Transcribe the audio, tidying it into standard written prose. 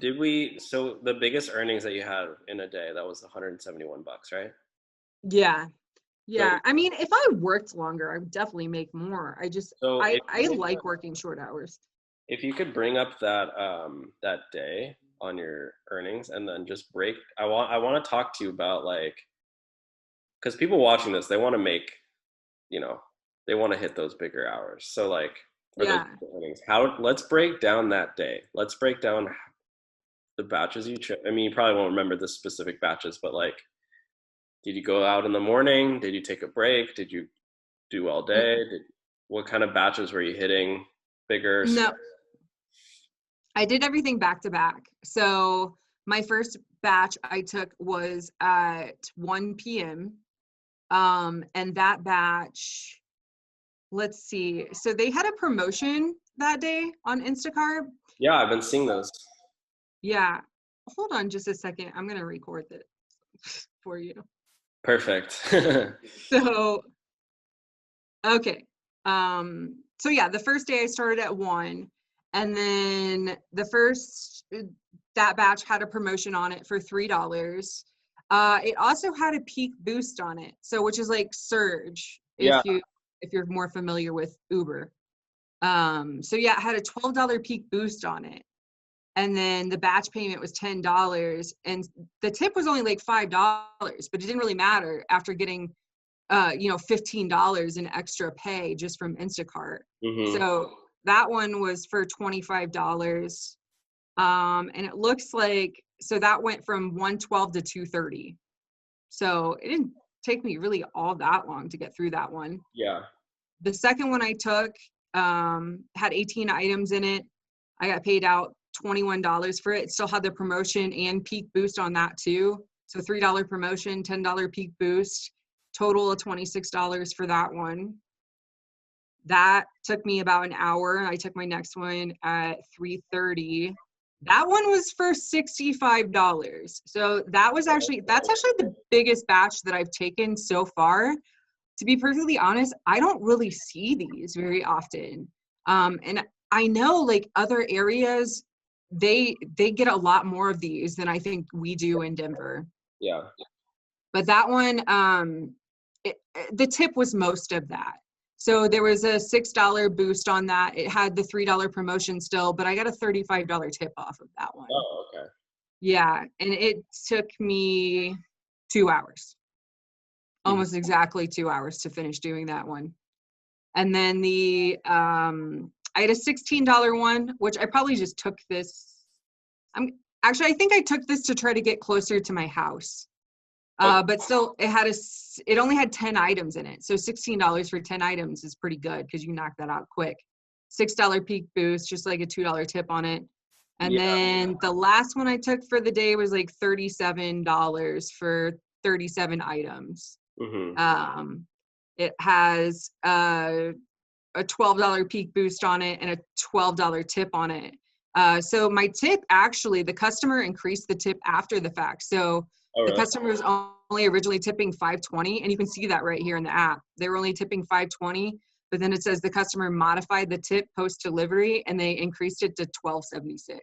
So the biggest earnings that you had in a day, that was $171, right? Yeah. So, Yeah. I mean, if I worked longer, I would definitely make more. so I like working short hours. if you could bring up that day on your earnings and then just break, I want to talk to you about like, because people watching this, they want to make, you know, they want to hit those bigger hours. So like, or those Yeah. bigger earnings. Let's break down that day. Let's break down the batches you chose. I mean, you probably won't remember the specific batches, but like, did you go out in the morning? Did you take a break? Did you do all day? What kind of batches were you hitting? Bigger? No, I did everything back to back. So my first batch I took was at 1 p.m. And that batch, let's see. So they had a promotion that day on Instacart. Yeah, I've been seeing those. Yeah. Hold on just a second. I'm going to record this for you. Perfect. So, okay. So yeah, the first day I started at 1, and then that batch had a promotion on it for $3. It also had a peak boost on it. So, which is like surge Yeah. if you're more familiar with Uber. So yeah, it had a $12 peak boost on it. And then the batch payment was $10, and the tip was only like $5, but it didn't really matter after getting $15 in extra pay just from Instacart. Mm-hmm. So that one was for $25. And it looks like, so that went from 112 to 230. So it didn't take me really all that long to get through that one. Yeah. The second one I took had 18 items in it. I got paid out $21 for it. It still had the promotion and peak boost on that too. So $3 promotion, $10 peak boost, total of $26 for that one. That took me about an hour. I took my next one at 3:30. That one was for $65. So that's actually the biggest batch that I've taken so far. To be perfectly honest, I don't really see these very often. And I know like other areas, they get a lot more of these than I think we do in Denver. Yeah. But that one, the tip was most of that. So there was a $6 boost on that. It had the $3 promotion still, but I got a $35 tip off of that one. Oh, okay. Yeah, and it took me 2 hours. Almost exactly 2 hours to finish doing that one. And then I had a $16 one, which I probably just took this. I think I took this to try to get closer to my house. Okay. But still, it only had 10 items in it. So $16 for 10 items is pretty good because you can knock that out quick. $6 peak boost, just like a $2 tip on it. And then the last one I took for the day was like $37 for 37 items. Mm-hmm. It has a $12 peak boost on it and a $12 tip on it. So my tip, actually, the customer increased the tip after the fact. So the customer was only originally tipping $5.20, and you can see that right here in the app. They were only tipping $5.20, but then it says the customer modified the tip post delivery and they increased it to $12.76.